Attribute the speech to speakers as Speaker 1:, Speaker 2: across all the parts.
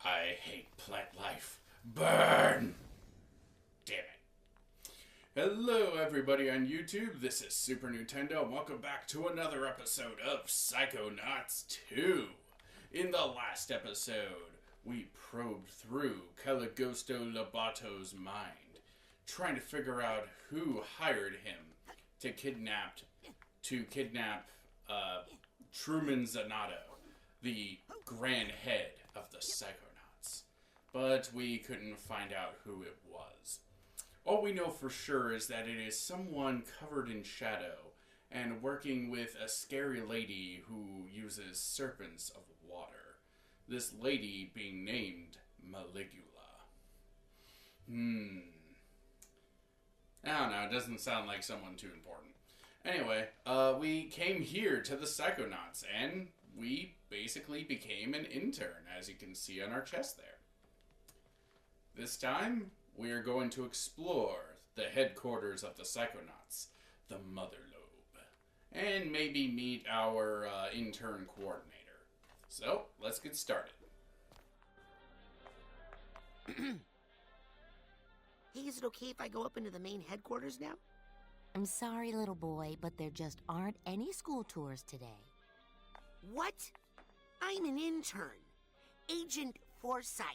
Speaker 1: I hate plant life. Burn! Damn it. Hello, everybody on YouTube. This is Super Nintendo, and welcome back to another episode of Psychonauts 2. In the last episode, we probed through Caligosto Lobato's mind, trying to figure out who hired him to kidnap Truman Zanato, the grand head of the Psychonauts. But we couldn't find out who it was. All we know for sure is that it is someone covered in shadow and working with a scary lady who uses serpents of water. This lady being named Maligula. I don't know, it doesn't sound like someone too important. Anyway, we came here to the Psychonauts, and we basically became an intern, as you can see on our chest there. This time, we are going to explore the headquarters of the Psychonauts, the motherlobe, and maybe meet our intern coordinator. So, let's get started.
Speaker 2: Hey, is it okay if I go up into the main headquarters now?
Speaker 3: I'm sorry, little boy, but there just aren't any school tours today.
Speaker 2: What? I'm an intern. Agent Forsyth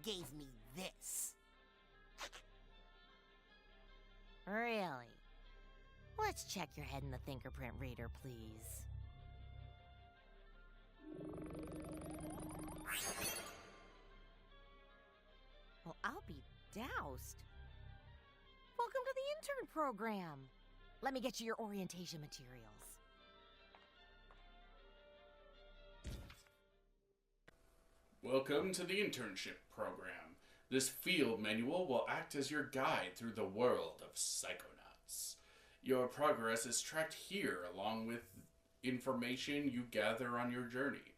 Speaker 2: gave me this.
Speaker 3: Really? Let's check your head in the fingerprint reader, please. Well, I'll be doused. Welcome to the intern program. Let me get you your orientation materials.
Speaker 1: Welcome to the internship program. This field manual will act as your guide through the world of Psychonauts. Your progress is tracked here along with information you gather on your journey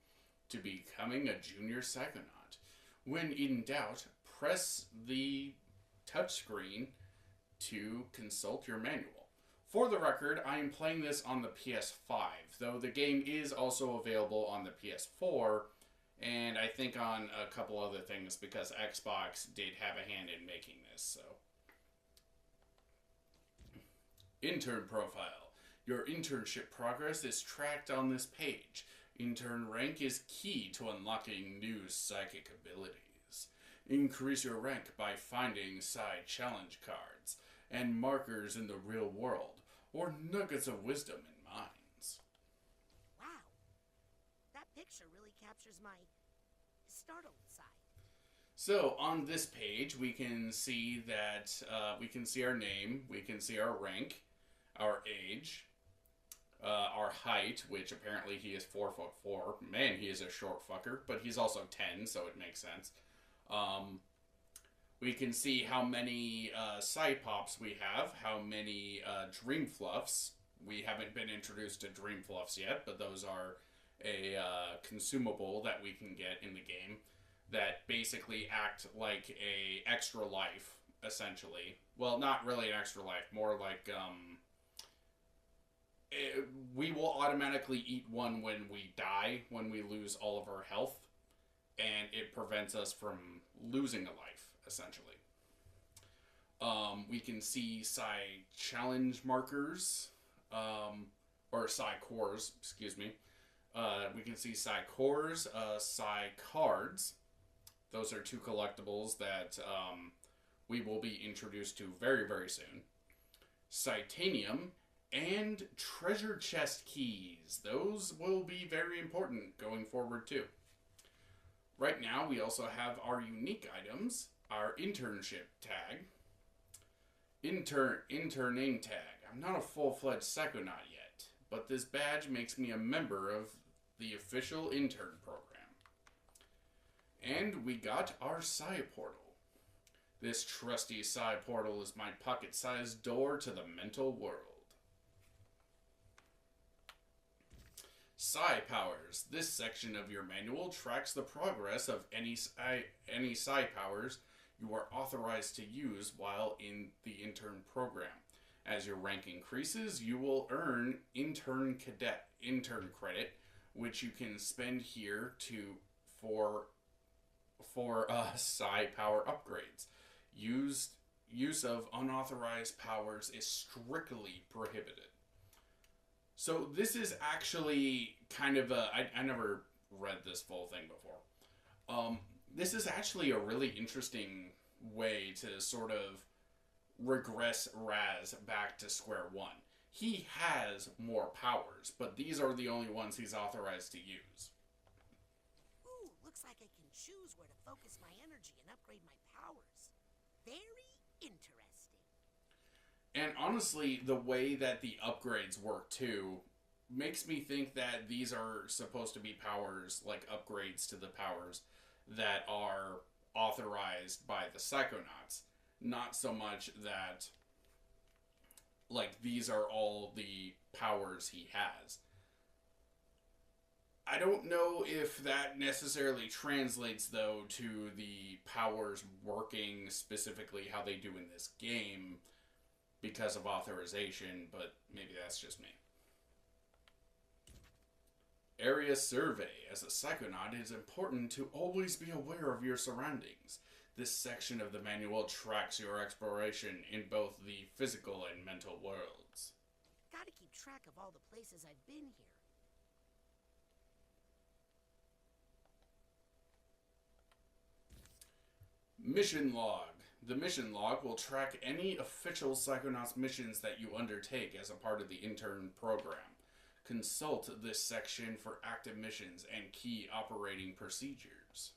Speaker 1: to becoming a junior Psychonaut. When in doubt, press the touchscreen to consult your manual. For the record, I am playing this on the PS5, though the game is also available on the PS4, and I think on a couple other things because Xbox did have a hand in making this, so. Intern profile. Your internship progress is tracked on this page. Intern rank is key to unlocking new psychic abilities. Increase your rank by finding side challenge cards and markers in the real world, or nuggets of wisdom in mines.
Speaker 2: Wow. That picture really captures my startled side.
Speaker 1: So on this page, we can see that we can see our name, we can see our rank, our age, our height, which apparently he is 4'4". Man, he is a short fucker, but he's also 10, so it makes sense. We can see how many side pops we have, how many dream fluffs. We haven't been introduced to dream fluffs yet, but those are a consumable that we can get in the game that basically act like a extra life, essentially. Well, not really an extra life, more like we will automatically eat one when we die, when we lose all of our health, and it prevents us from losing a life, essentially. We can see psi challenge markers, or psi cores, excuse me. We can see psi cores, psi cards. Those are two collectibles that we will be introduced to very, very soon. Psytanium and treasure chest keys. Those will be very important going forward too. Right now, we also have our unique items, our internship tag, interning tag. I'm not a full-fledged Psychonaut yet, but this badge makes me a member of the official intern program. And we got our Psy portal. This trusty Psy portal is my pocket-sized door to the mental world. Psi powers. This section of your manual tracks the progress of any psi powers you are authorized to use while in the intern program. As your rank increases, you will earn intern credit, which you can spend here for for psi power upgrades. Use of unauthorized powers is strictly prohibited. So this is actually kind of I never read this full thing before. This is actually a really interesting way to sort of regress Raz back to square one. He has more powers, but these are the only ones he's authorized to use.
Speaker 2: Ooh, looks like I can choose where to focus my energy and upgrade my powers. Very interesting.
Speaker 1: And honestly, the way that the upgrades work too makes me think that these are supposed to be powers, like upgrades to the powers that are authorized by the Psychonauts. Not so much that, like, these are all the powers he has. I don't know if that necessarily translates, though, to the powers working specifically how they do in this game because of authorization, but maybe that's just me. Area survey. As a Psychonaut, it is important to always be aware of your surroundings. This section of the manual tracks your exploration in both the physical and mental worlds.
Speaker 2: Gotta keep track of all the places I've been here.
Speaker 1: Mission log. The mission log will track any official Psychonauts missions that you undertake as a part of the intern program. Consult this section for active missions and key operating procedures.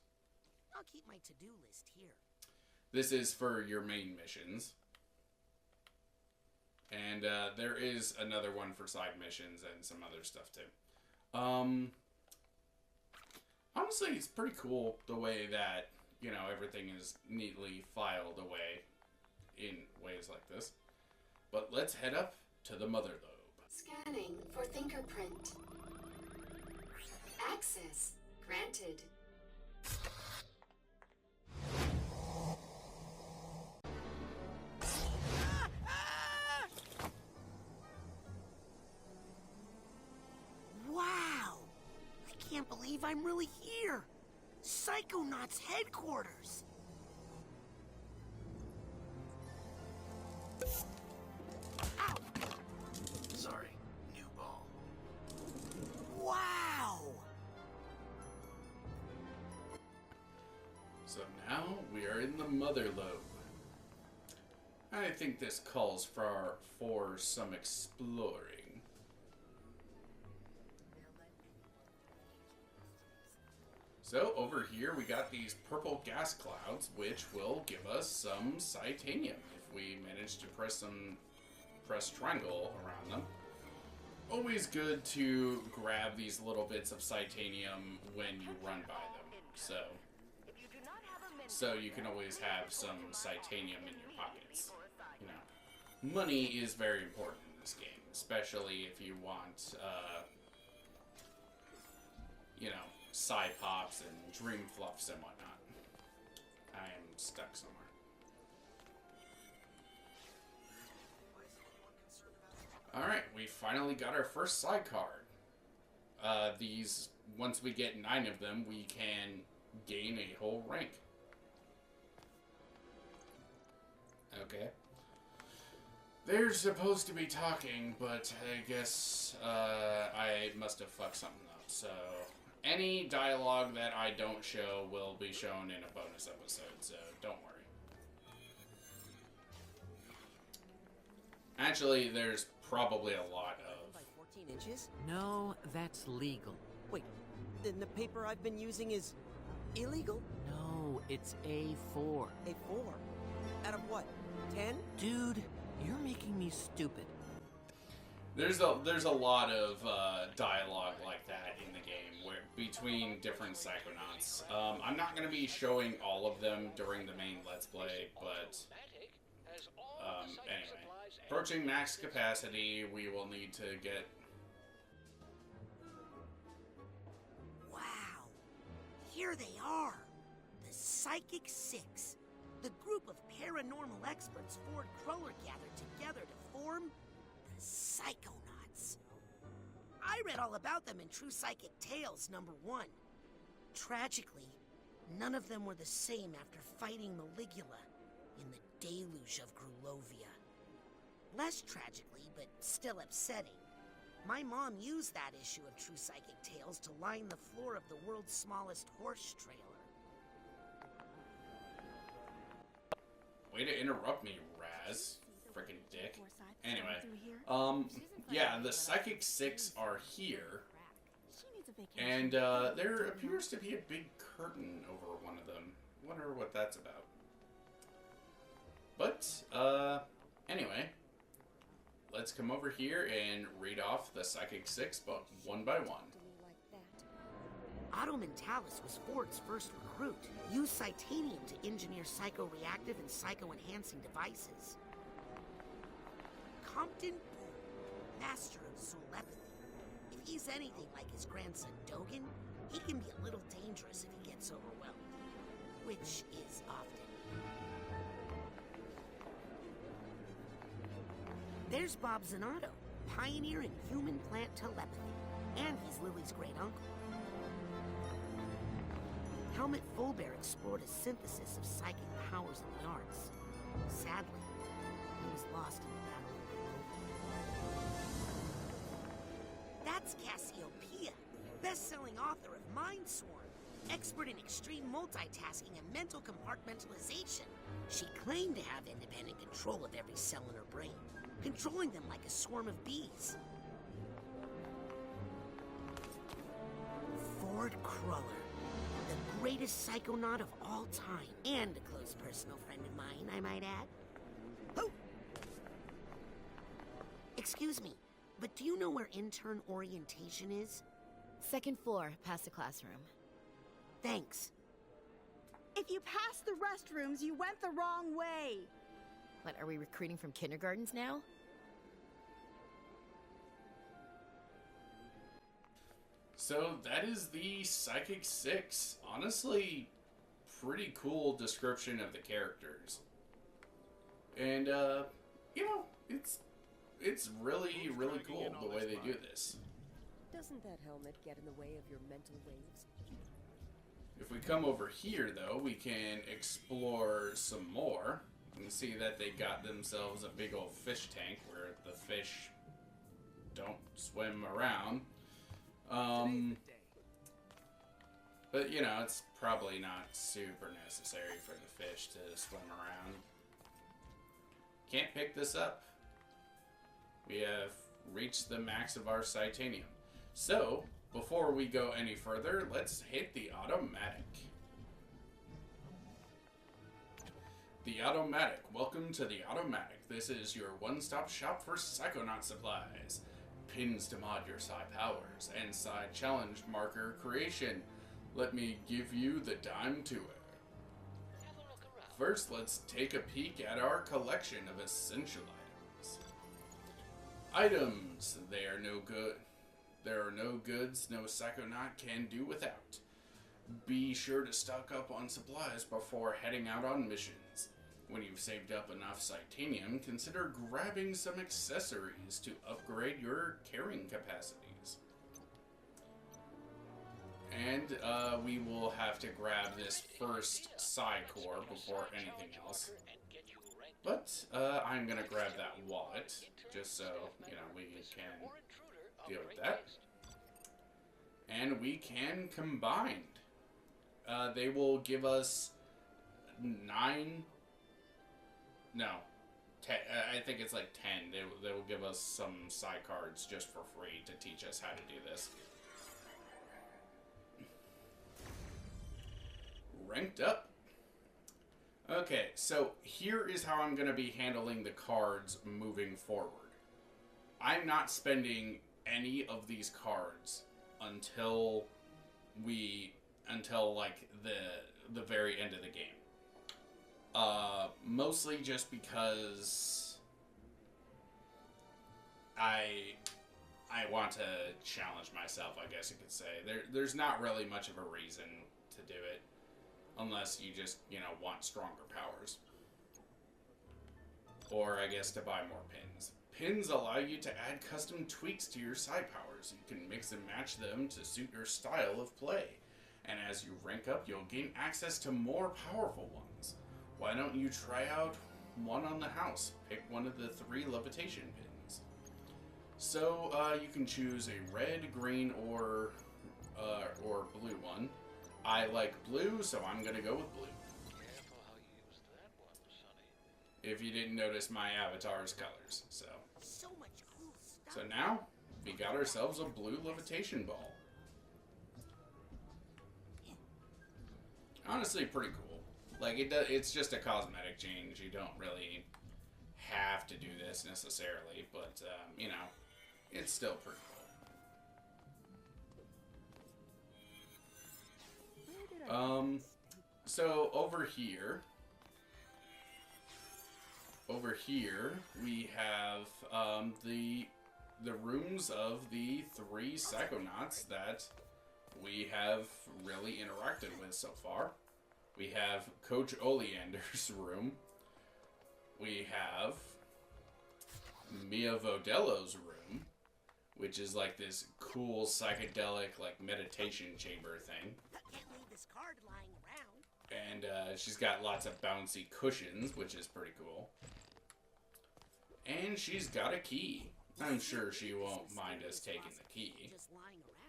Speaker 2: I'll keep my to-do list here.
Speaker 1: This is for your main missions. And there is another one for side missions and some other stuff too. Honestly, it's pretty cool the way that, you know, everything is neatly filed away in ways like this. But let's head up to the motherlobe.
Speaker 4: Scanning for fingerprint. Access granted.
Speaker 2: Wow! I can't believe I'm really here! Psychonauts headquarters! Ow!
Speaker 5: Sorry, new ball.
Speaker 2: Wow!
Speaker 1: So now we are in the motherlobe. I think this calls for some exploring. So over here we got these purple gas clouds, which will give us some Psytanium if we manage to press triangle around them. Always good to grab these little bits of Psytanium when you run by them. So you can always have some Psytanium in your pockets. You know, money is very important in this game, especially if you want, you know, side pops and dream fluffs and whatnot. I am stuck somewhere. Alright, we finally got our first side card. These, once we get 9 of them, we can gain a whole rank. Okay. They're supposed to be talking, but I guess I must have fucked something up, so any dialogue that I don't show will be shown in a bonus episode, so don't worry. Actually, there's probably a lot of...
Speaker 6: By 14 inches?
Speaker 7: No, that's legal.
Speaker 6: Wait, then the paper I've been using is illegal?
Speaker 7: No, it's A4.
Speaker 6: A4? Out of what? 10?
Speaker 7: Dude, you're making me stupid.
Speaker 1: There's a lot of dialogue like that in the game, where between different Psychonauts. I'm not going to be showing all of them during the main Let's Play, but anyway. Approaching max capacity, we will need to get...
Speaker 2: Wow! Here they are! The Psychic Six. The group of paranormal experts Ford Cruller gathered together to form the Psychonauts. I read all about them in True Psychic Tales #1. Tragically, None of them were the same after fighting Maligula in the deluge of Grulovia. Less tragically, but still upsetting, my mom used that issue of True Psychic Tales to line the floor of the world's smallest horse trailer.
Speaker 1: Way to interrupt me, Raz. Frickin' dick. Anyway, yeah, the Psychic 6 are here. And, there appears to be a big curtain over one of them. Wonder what that's about. But, anyway, let's come over here and read off the Psychic 6 book, one by one.
Speaker 2: Otto Mentalis was Ford's first recruit. Used Psytanium to engineer psycho-reactive and psycho-enhancing devices. Compton Boom, master of Zoolepathy. If he's anything like his grandson Dogen, he can be a little dangerous if he gets overwhelmed. Which is often. There's Bob Zanotto, pioneer in human-plant telepathy. And he's Lily's great-uncle. Helmut Fulbear explored a synthesis of psychic powers in the arts. Sadly, he was lost in the battle. That's Cassiopeia, best-selling author of Mindsworn, expert in extreme multitasking and mental compartmentalization. She claimed to have independent control of every cell in her brain, controlling them like a swarm of bees. Ford Cruller, the greatest psychonaut of all time, and a close personal friend of mine, I might add. Oh! Excuse me, but do you know where intern orientation is?
Speaker 8: Second floor, past the classroom.
Speaker 2: Thanks.
Speaker 9: If you passed the restrooms, you went the wrong way.
Speaker 8: What, are we recruiting from kindergartens now?
Speaker 1: So that is the Psychic 6. Honestly, pretty cool description of the characters. And, you know, it's really, really cool the way they do this.
Speaker 10: Doesn't that helmet get in the way of your mental waves?
Speaker 1: If we come over here, though, we can explore some more. You can see that they got themselves a big old fish tank where the fish don't swim around. But, you know, it's probably not super necessary for the fish to swim around. Can't pick this up. We have reached the max of our Psytanium. So, before we go any further, let's hit the automatic. The automatic. Welcome to the automatic. This is your one-stop shop for Psychonaut supplies. Pins to mod your Psy powers, and Psy challenge marker creation. Let me give you the dime tour. First, let's take a peek at our collection of essential items. Items. They are no good. There are no goods no Psychonaut can do without. Be sure to stock up on supplies before heading out on missions. When you've saved up enough Psytanium, consider grabbing some accessories to upgrade your carrying capacities. And we will have to grab this first Psy core before anything else. But I'm going to grab that wallet, just so, you know, we can deal with that. And we can combine. They will give us 9... No, 10, I think it's like 10. They will give us some Psy cards just for free to teach us how to do this. Ranked up. Okay, so here is how I'm going to be handling the cards moving forward. I'm not spending any of these cards until like the very end of the game. Mostly just because I want to challenge myself, I guess you could say. There's not really much of a reason to do it, unless you just, you know, want stronger powers. Or, I guess, to buy more pins. Pins allow you to add custom tweaks to your Psy powers. You can mix and match them to suit your style of play. And as you rank up, you'll gain access to more powerful ones. Why don't you try out one on the house? Pick one of the 3 levitation pins. So you can choose a red, green, or blue one. I like blue, so I'm gonna go with blue.
Speaker 11: Careful how you use that one, Sonny.
Speaker 1: If you didn't notice my avatar's colors, so
Speaker 2: much cool stuff.
Speaker 1: So now we got ourselves a blue levitation ball. Honestly, pretty cool. Like it's just a cosmetic change. You don't really have to do this necessarily, but you know, it's still pretty cool. So over here we have the rooms of the 3 Psychonauts that we have really interacted with so far. We have Coach Oleander's room. We have Mia Vodello's room, which is like this cool psychedelic like meditation chamber thing.
Speaker 2: Can't leave this card lying around.
Speaker 1: And she's got lots of bouncy cushions, which is pretty cool. And she's got a key. I'm sure she won't mind us taking the key.
Speaker 2: Just lying around.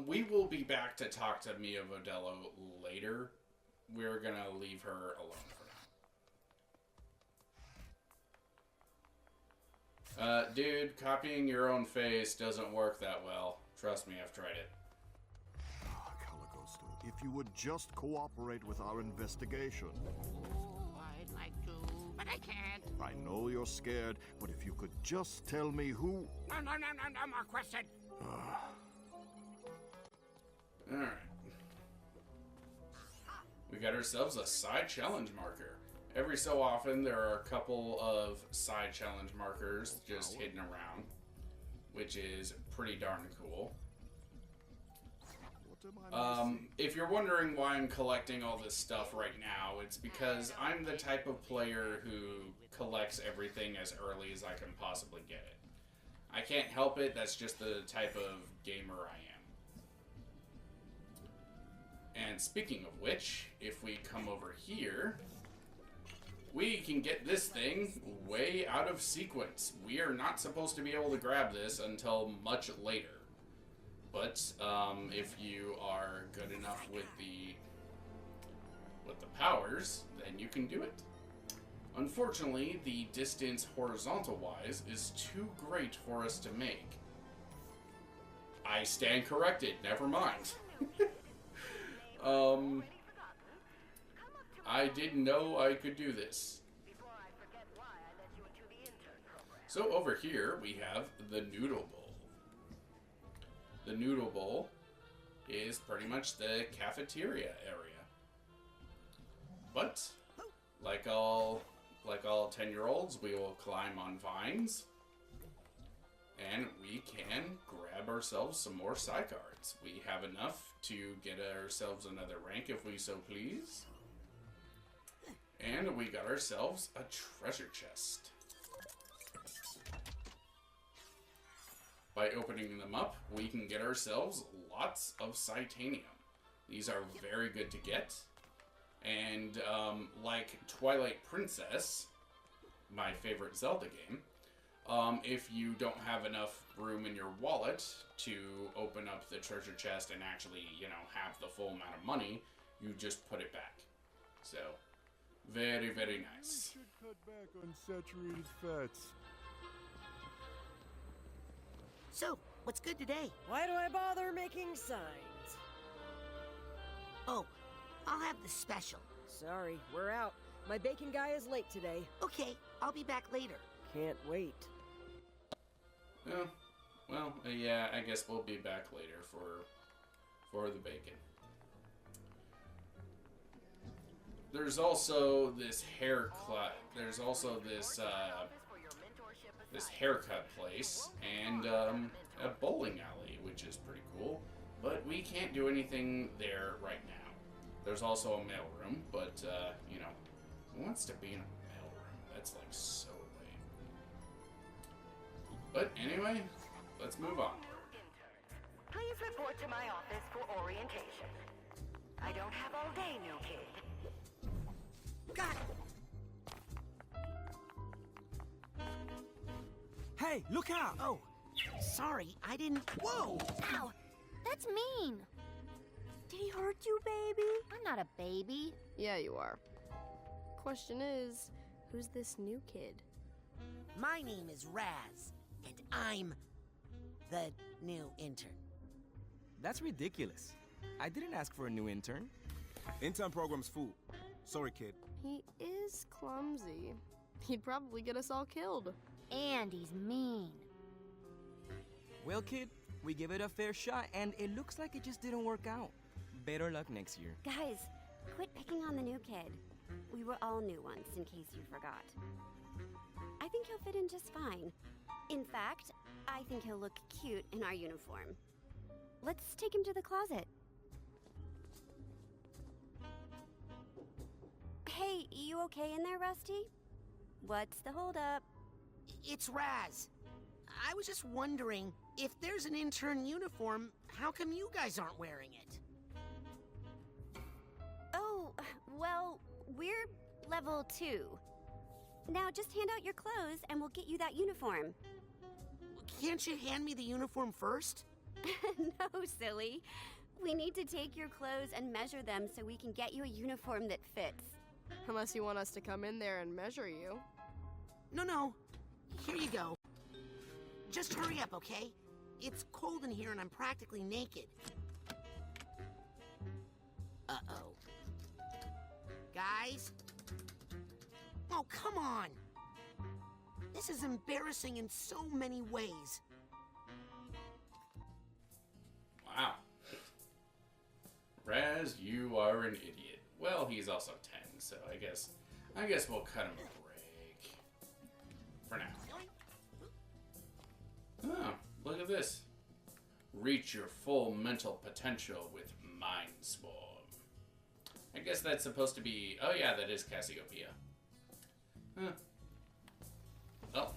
Speaker 1: We will be back to talk to Mia Vodello later. We're gonna leave her alone for now. Dude, copying your own face doesn't work that well. Trust me, I've tried it.
Speaker 12: Calicosto, if you would just cooperate with our investigation.
Speaker 7: I'd like to, but I can't.
Speaker 12: I know you're scared, but if you could just tell me who...
Speaker 7: No more question.
Speaker 1: Alright. We got ourselves a side challenge marker. Every so often there are a couple of side challenge markers just hidden around, which is pretty darn cool. If you're wondering why I'm collecting all this stuff right now, it's because I'm the type of player who collects everything as early as I can possibly get it. I can't help it, that's just the type of gamer I am. And speaking of which, if we come over here, we can get this thing way out of sequence. We are not supposed to be able to grab this until much later. But if you are good enough with the powers, then you can do it. Unfortunately, the distance horizontal-wise is too great for us to make. I stand corrected, never mind. I didn't know I could do this. So over here we have the Noodle Bowl. The Noodle Bowl is pretty much the cafeteria area. But like all 10-year-olds, we will climb on vines and we can grab ourselves some more psi cards. We have enough to get ourselves another rank if we so please. And we got ourselves a treasure chest. By opening them up, we can get ourselves lots of Psytanium. These are very good to get. And like Twilight Princess, my favorite Zelda game, if you don't have enough room in your wallet to open up the treasure chest and actually, you know, have the full amount of money, you just put it back. So, very, very nice.
Speaker 13: We should cut back on saturated fats.
Speaker 2: So, what's good today?
Speaker 6: Why do I bother making signs?
Speaker 2: Oh, I'll have the special.
Speaker 6: Sorry, we're out. My bacon guy is late today.
Speaker 2: Okay, I'll be back later.
Speaker 6: Can't wait.
Speaker 1: Oh, well, yeah, I guess we'll be back later for the bacon. There's also this There's also this this haircut place and a bowling alley, which is pretty cool. But we can't do anything there right now. There's also a mailroom, but you know, who wants to be in a mailroom? That's like so lame. But anyway, let's move on.
Speaker 3: Please
Speaker 14: report to my office for orientation. I don't have all day, new kid.
Speaker 2: Got it!
Speaker 6: Hey, look out!
Speaker 2: Oh, sorry, I didn't... Whoa!
Speaker 3: Ow! That's mean!
Speaker 9: Did he hurt you, baby?
Speaker 3: I'm not a baby.
Speaker 15: Yeah, you are. Question is, who's this new kid?
Speaker 2: My name is Raz, and I'm the new intern.
Speaker 16: That's ridiculous. I didn't ask for a new intern.
Speaker 13: Intern program's full. Sorry, kid.
Speaker 15: He is clumsy. He'd probably get us all killed.
Speaker 3: And he's mean.
Speaker 16: Well, kid, we give it a fair shot, and it looks like it just didn't work out. Better luck next year.
Speaker 17: Guys, quit picking on the new kid. We were all new once, in case you forgot. I think he'll fit in just fine. In fact, I think he'll look cute in our uniform. Let's take him to the closet. Hey, you okay in there, Rusty? What's the holdup?
Speaker 2: It's Raz. I was just wondering, if there's an intern uniform, how come you guys aren't wearing it?
Speaker 17: Oh, well, we're level 2. Now just hand out your clothes and we'll get you that uniform.
Speaker 2: Can't you hand me the uniform first?
Speaker 17: No, silly. We need to take your clothes and measure them so we can get you a uniform that fits.
Speaker 15: Unless you want us to come in there and measure you.
Speaker 2: No. Here you go. Just hurry up, okay? It's cold in here and I'm practically naked. Uh-oh. Guys? Oh, come on! This is embarrassing in so many ways.
Speaker 1: Wow. Raz, you are an idiot. Well, he's also 10, so I guess we'll cut him a break. For now. Oh, look at this. Reach your full mental potential with Mind Swarm. I guess that's supposed to be... Oh yeah, that is Cassiopeia. Huh. Oh,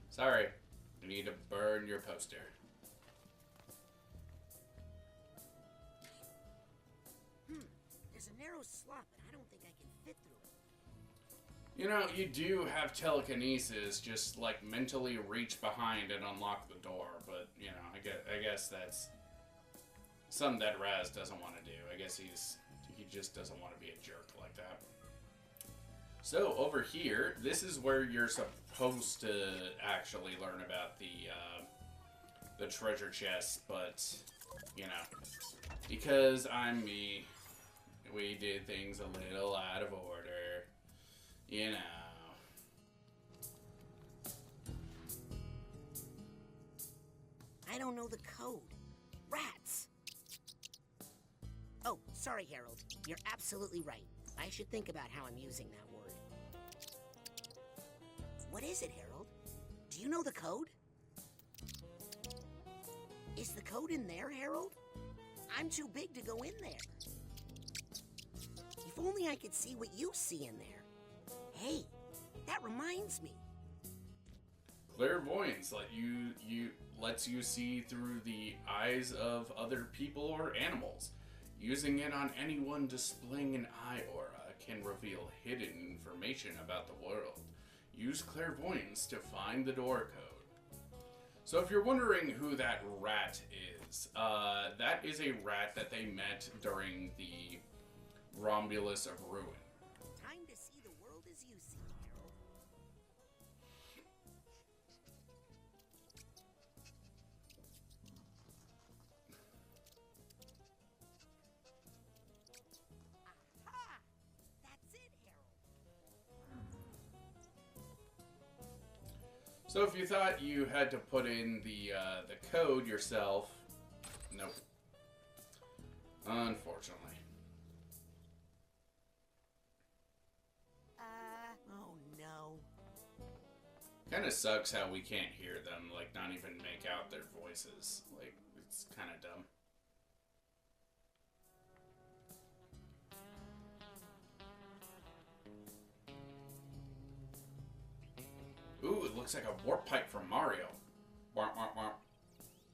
Speaker 1: sorry. I need to burn your poster.
Speaker 2: There's a narrow slot, but I don't think I can fit through it.
Speaker 1: You know, you do have telekinesis, just like mentally reach behind and unlock the door, but you know, I guess that's something that Raz doesn't want to do. I guess he just doesn't want to be a jerk like that. So over here, this is where you're supposed to actually learn about the treasure chest, but you know, because I'm me, we did things a little out of order. You know.
Speaker 2: I don't know the code. Rats! Oh, sorry, Harold. You're absolutely right. I should think about how I'm using that word. What is it, Harold? Do you know the code? Is the code in there, Harold? I'm too big to go in there. If only I could see what you see in there. Hey, that reminds me.
Speaker 1: Clairvoyance lets you see through the eyes of other people or animals. Using it on anyone displaying an eye aura can reveal hidden information about the world. Use clairvoyance to find the door code. So if you're wondering who that rat is, that is a rat that they met during the Romulus of Ruin.
Speaker 2: Time to see the world as you see it, Harold. Aha! That's it, Harold.
Speaker 1: So if you thought you had to put in the code yourself, nope. Unfortunately.
Speaker 2: Oh no.
Speaker 1: Kind of sucks how we can't hear them, like not even make out their voices. Like, it's kind of dumb. Ooh, it looks like a warp pipe from Mario. Womp, womp, womp.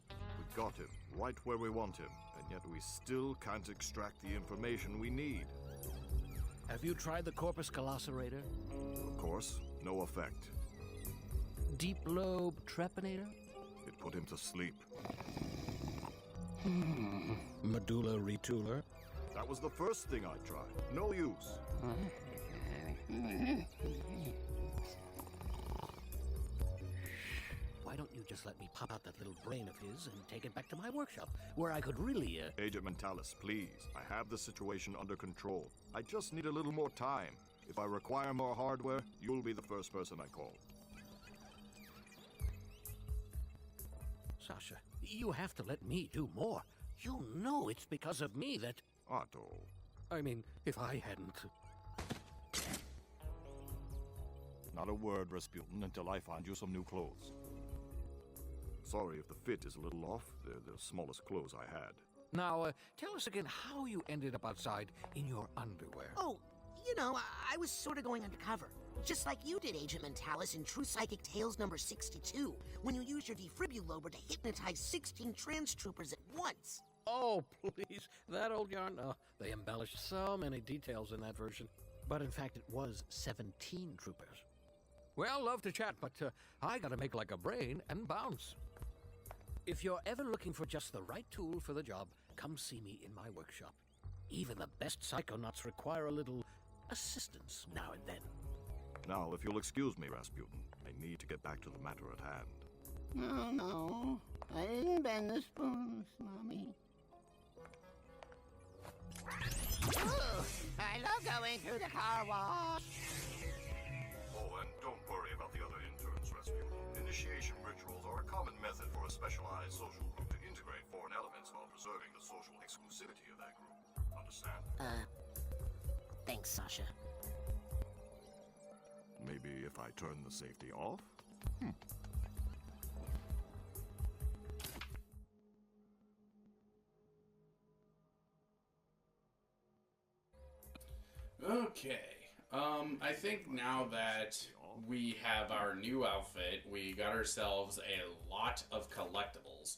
Speaker 12: We got him. right where we want him, and yet we still can't extract the information we need.
Speaker 18: Have you tried the corpus calloserator?
Speaker 12: Of course, no effect.
Speaker 18: Deep lobe trepanator?
Speaker 12: It put him to sleep.
Speaker 18: Medulla retooler?
Speaker 12: That was the first thing I tried. No use.
Speaker 18: Why don't you just let me pop out that little brain of his and take it back to my workshop, where I could really,
Speaker 12: Agent Mentalis, please. I have the situation under control. I just need a little more time. If I require more hardware, you'll be the first person I call.
Speaker 18: Sasha, you have to let me do more. You know it's because of me that...
Speaker 12: Otto.
Speaker 18: I mean, if I hadn't...
Speaker 12: Not a word, Rasputin, until I find you some new clothes. Sorry if the fit is a little off. They're the smallest clothes I had.
Speaker 18: Now, tell us again how you ended up outside in your underwear.
Speaker 2: Oh, you know, I was sort of going undercover. Just like you did, Agent Mentalis, in True Psychic Tales number 62, when you used your defibrillator to hypnotize 16 trans troopers at once.
Speaker 18: Oh, please. That old yarn? Oh, they embellished so many details in that version. But in fact, it was 17 troopers. Well, love to chat, but I gotta make like a brain and bounce. If you're ever looking for just the right tool for the job, come see me in my workshop. Even the best psychonauts require a little assistance now and then.
Speaker 12: Now, if you'll excuse me, Rasputin, I need to get back to the matter at hand.
Speaker 7: No, no. I didn't bend the spoons, Mommy. Ooh, I love going through the car wash.
Speaker 12: Oh, and don't worry about the other interns, Rasputin. Initiation rituals are a common method for a specialized social group to integrate foreign elements while preserving the social exclusivity of that group. Understand?
Speaker 2: Thanks, Sasha.
Speaker 12: Maybe if I turn the safety off?
Speaker 1: Okay. I think now that we have our new outfit, we got ourselves a lot of collectibles.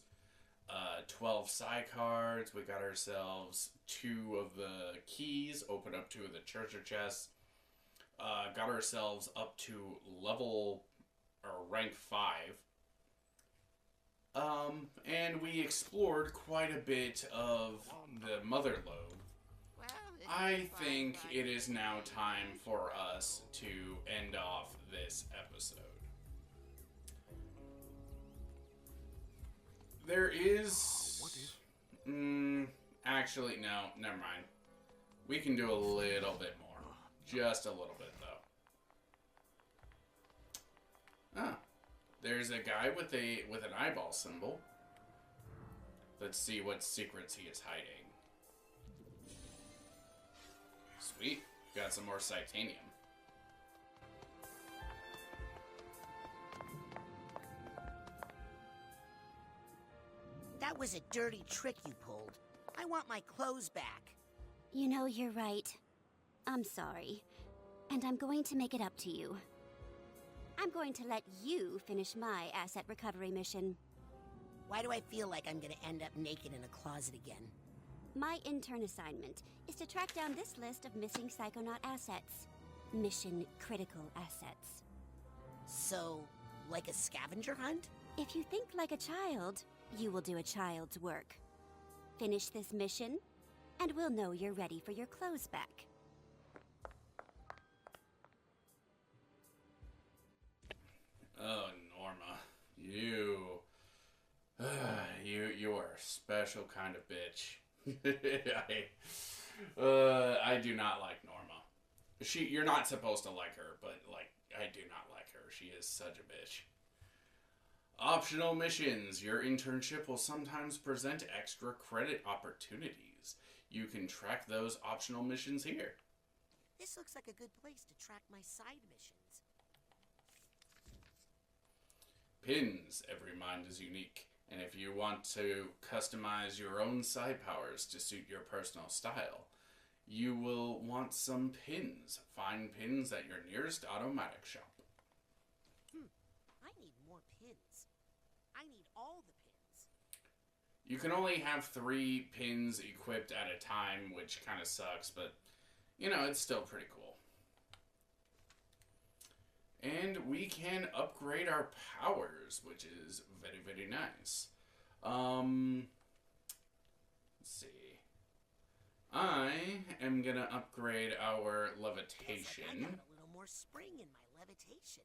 Speaker 1: 12 psi cards, we got ourselves 2 of the keys, opened up 2 of the treasure chests, got ourselves up to level, or rank 5. And we explored quite a bit of the motherlobe. I think it is now time for us to end off this episode. There is... actually, no, never mind. We can do a little bit more. Just a little bit, though. Ah, there's a guy with an eyeball symbol. Let's see what secrets he is hiding. Sweet. Got some more Psytanium.
Speaker 2: That was a dirty trick you pulled. I want my clothes back.
Speaker 17: You know, you're right. I'm sorry. And I'm going to make it up to you. I'm going to let you finish my asset recovery mission.
Speaker 2: Why do I feel like I'm gonna end up naked in a closet again?
Speaker 17: My intern assignment is to track down this list of missing Psychonaut assets. Mission critical assets.
Speaker 2: So, like a scavenger hunt?
Speaker 17: If you think like a child, you will do a child's work. Finish this mission, and we'll know you're ready for your clothes back.
Speaker 1: Oh, Norma. You are a special kind of bitch. I do not like Norma. You're not supposed to like her, but, like, I do not like her. She is such a bitch. Optional missions. Your internship will sometimes present extra credit opportunities. You can track those optional missions here.
Speaker 2: This looks like a good place to track my side missions.
Speaker 1: Pins. Every mind is unique. And if you want to customize your own side powers to suit your personal style, you will want some pins. Find pins at your nearest automatic shop.
Speaker 2: I need more pins. I need all the pins.
Speaker 1: You can only have 3 pins equipped at a time, which kind of sucks, but, you know, it's still pretty cool. And we can upgrade our powers, which is very, very nice. Let's see. I am going to upgrade our levitation.
Speaker 2: I got a little more spring in my levitation.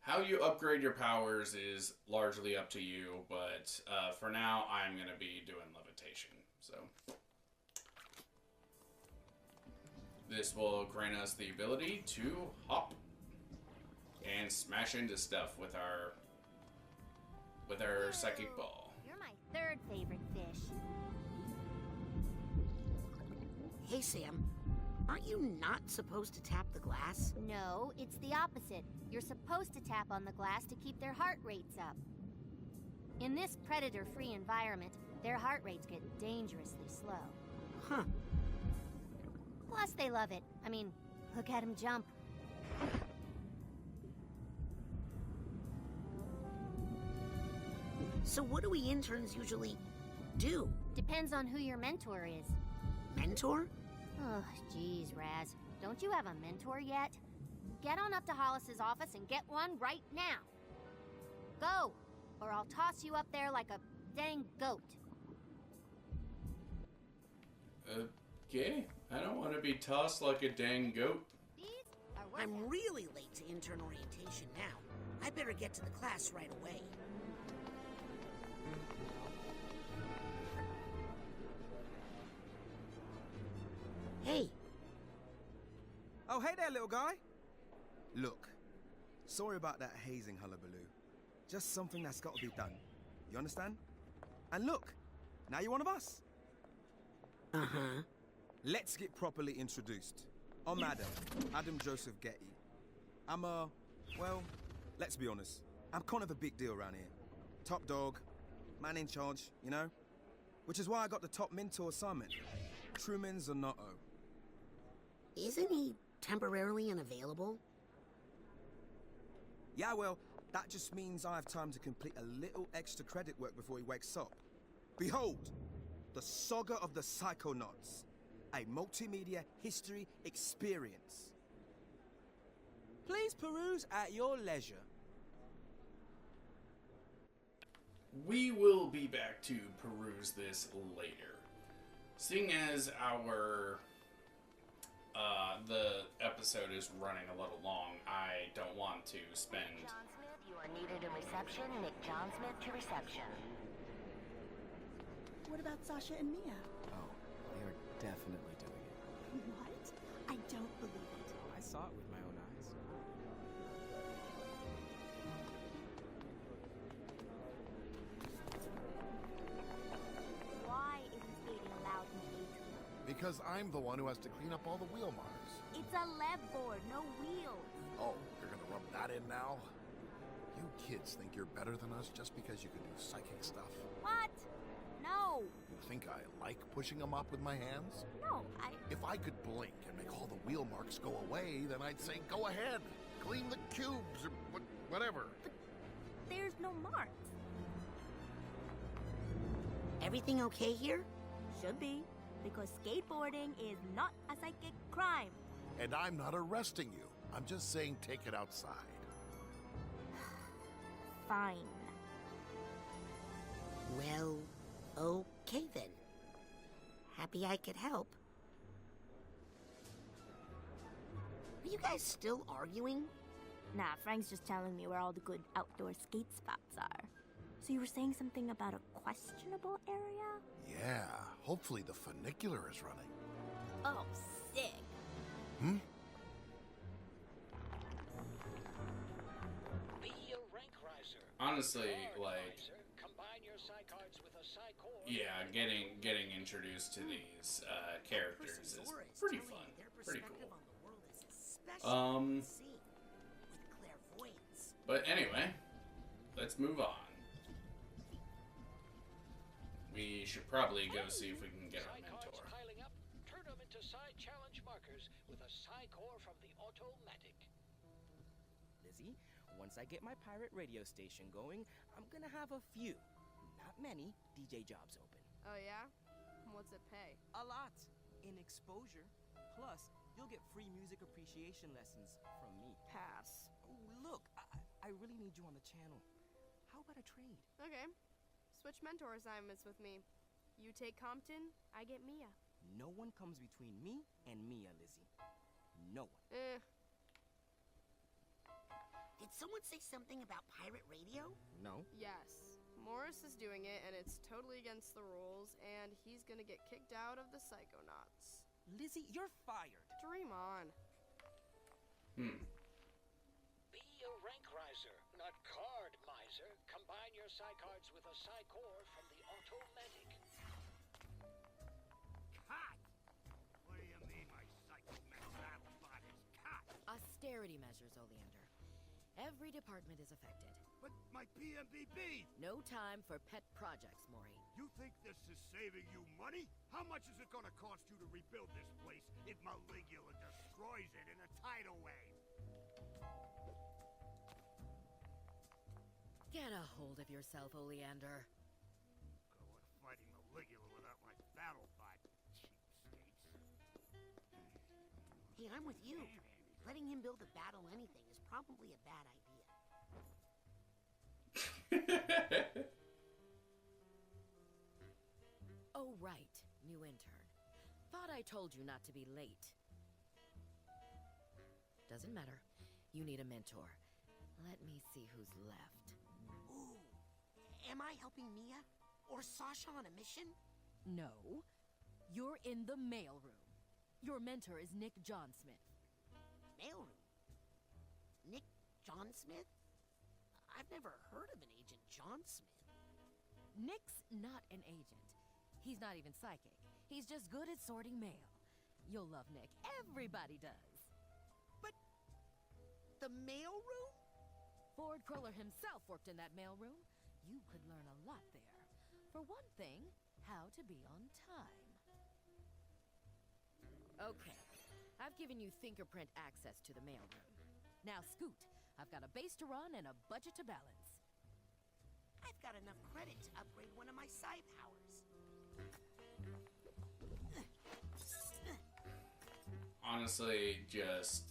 Speaker 1: How you upgrade your powers is largely up to you, but for now, I'm going to be doing levitation. So this will grant us the ability to hop and smash into stuff with our psychic ball.
Speaker 3: You're my third favorite fish.
Speaker 2: Hey, Sam. Aren't you not supposed to tap the glass?
Speaker 3: No, it's the opposite. You're supposed to tap on the glass to keep their heart rates up. In this predator-free environment, their heart rates get dangerously slow.
Speaker 2: Huh.
Speaker 3: Plus, they love it. I mean, look at them jump.
Speaker 2: So what do we interns usually do?
Speaker 3: Depends on who your mentor is.
Speaker 2: Mentor?
Speaker 3: Oh, geez, Raz. Don't you have a mentor yet? Get on up to Hollis's office and get one right now. Go, or I'll toss you up there like a dang goat.
Speaker 1: Okay, I don't want to be tossed like a dang goat.
Speaker 2: I'm really late to intern orientation now. I better get to the class right away. Hey.
Speaker 13: Oh, hey there, little guy. Look, sorry about that hazing hullabaloo. Just something that's got to be done. You understand? And look, now you're one of us.
Speaker 2: Uh-huh.
Speaker 13: Let's get properly introduced. I'm Adam Joseph Getty. I'm well, let's be honest. I'm kind of a big deal around here. Top dog, man in charge, you know? Which is why I got the top mentor assignment. Truman Zanotto.
Speaker 2: Isn't he temporarily unavailable?
Speaker 13: Yeah, well, that just means I have time to complete a little extra credit work before he wakes up. Behold, the Saga of the Psychonauts, a multimedia history experience. Please peruse at your leisure.
Speaker 1: We will be back to peruse this later. Seeing as our the episode is running a little long, I don't want to spend...
Speaker 14: John Smith, you are needed in reception. Nick John Smith to reception.
Speaker 9: What about Sasha and Mia?
Speaker 16: Oh, they are definitely doing it.
Speaker 9: What? I don't believe it.
Speaker 16: I saw it with my own eyes.
Speaker 9: Why isn't skating allowed in the atrium?
Speaker 19: Because I'm the one who has to clean up all the wheel marks.
Speaker 9: It's a lev board, no wheels.
Speaker 19: Oh, you're gonna rub that in now? You kids think you're better than us just because you can do psychic stuff?
Speaker 9: What? No.
Speaker 19: You think I like pushing them up with my hands?
Speaker 9: No,
Speaker 19: If I could blink and make all the wheel marks go away, then I'd say, go ahead, clean the cubes or whatever.
Speaker 9: But there's no marks.
Speaker 2: Everything okay here?
Speaker 9: Should be, because skateboarding is not a psychic crime.
Speaker 19: And I'm not arresting you. I'm just saying take it outside.
Speaker 9: Fine.
Speaker 2: Well, okay then. Happy I could help. Are you guys still arguing?
Speaker 9: Nah, Frank's just telling me where all the good outdoor skate spots are. So you were saying something about a questionable area?
Speaker 19: Yeah, hopefully the funicular is running.
Speaker 9: Oh, sick.
Speaker 19: Hmm?
Speaker 11: Be a rank riser.
Speaker 1: Honestly, like...
Speaker 11: Combine your psycards with a psycore.
Speaker 1: Yeah, getting introduced to these characters is pretty fun. Pretty cool. But anyway, let's move on. We should probably go see if we can get our mentor.
Speaker 11: Piling up, turn them into side challenge markers with a psycore from the automatic.
Speaker 6: This
Speaker 16: Lizzie. Once I get my pirate radio station going, I'm gonna have a few, not many, DJ jobs open.
Speaker 15: Oh yeah? What's it pay?
Speaker 16: A lot. In exposure. Plus, you'll get free music appreciation lessons from me.
Speaker 15: Pass.
Speaker 16: Oh, look, I really need you on the channel. How about a trade?
Speaker 15: Okay. Switch mentor assignments with me. You take Compton, I get Mia.
Speaker 16: No one comes between me and Mia, Lizzie. No one.
Speaker 2: Did someone say something about pirate radio?
Speaker 16: No.
Speaker 15: Yes. Morris is doing it, and it's totally against the rules, and he's gonna get kicked out of the Psychonauts.
Speaker 16: Lizzie, you're fired.
Speaker 15: Dream on.
Speaker 11: Be a rank riser, not card miser. Combine your Psycards with a Psycore from the Automatic.
Speaker 5: Cut! What do you mean my Psychonaut battlebot is cut?
Speaker 8: Austerity measures, Oleander. Every department is affected.
Speaker 5: But my PMBB!
Speaker 8: No time for pet projects, Maury.
Speaker 5: You think this is saving you money? How much is it gonna cost you to rebuild this place if Maligula destroys it in a tidal wave?
Speaker 8: Get a hold of yourself, Oleander.
Speaker 5: Go on fighting Maligula without my battlebot, cheapskates.
Speaker 2: Hey, I'm with you. Letting him build a battle anything is probably a bad idea.
Speaker 8: Oh, right. New intern. Thought I told you not to be late. Doesn't matter. You need a mentor. Let me see who's left.
Speaker 2: Ooh. Am I helping Mia? Or Sasha on a mission?
Speaker 8: No. You're in the mailroom. Your mentor is Nick Johnsmith.
Speaker 2: Mailroom? Nick John Smith? I've never heard of an Agent John Smith.
Speaker 8: Nick's not an agent. He's not even psychic. He's just good at sorting mail. You'll love Nick. Everybody does.
Speaker 2: But the mailroom?
Speaker 8: Ford Cruller himself worked in that mailroom. You could learn a lot there. For one thing, how to be on time. Okay, I've given you fingerprint access to the mailroom. Now scoot. I've got a base to run and a budget to balance.
Speaker 2: I've got enough credit to upgrade one of my psi powers.
Speaker 1: Honestly, just...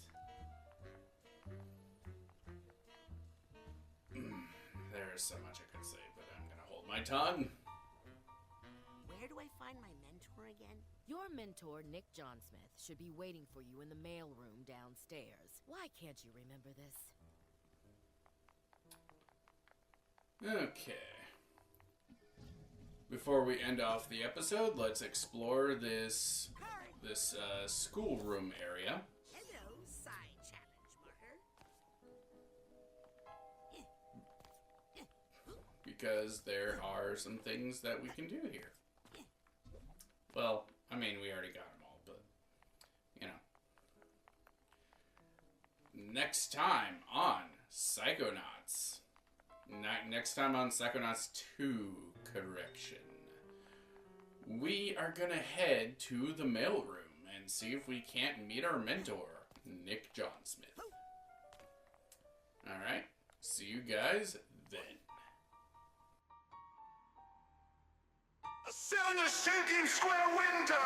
Speaker 1: there is so much I could say, but I'm gonna hold my tongue.
Speaker 2: Where do I find my mentor again?
Speaker 8: Your mentor, Nick Johnsmith, should be waiting for you in the mailroom downstairs. Why can't you remember this?
Speaker 1: Okay. Before we end off the episode, let's explore this schoolroom area.
Speaker 2: Hello, Psi Challenge marker.
Speaker 1: Because there are some things that we can do here. Well, I mean, we already got them all, but, you know. Next time on Psychonauts. Next time on Psychonauts 2, correction. We are gonna head to the mailroom and see if we can't meet our mentor, Nick Johnsmith. Alright, see you guys then.
Speaker 12: Ascend the sinking square window!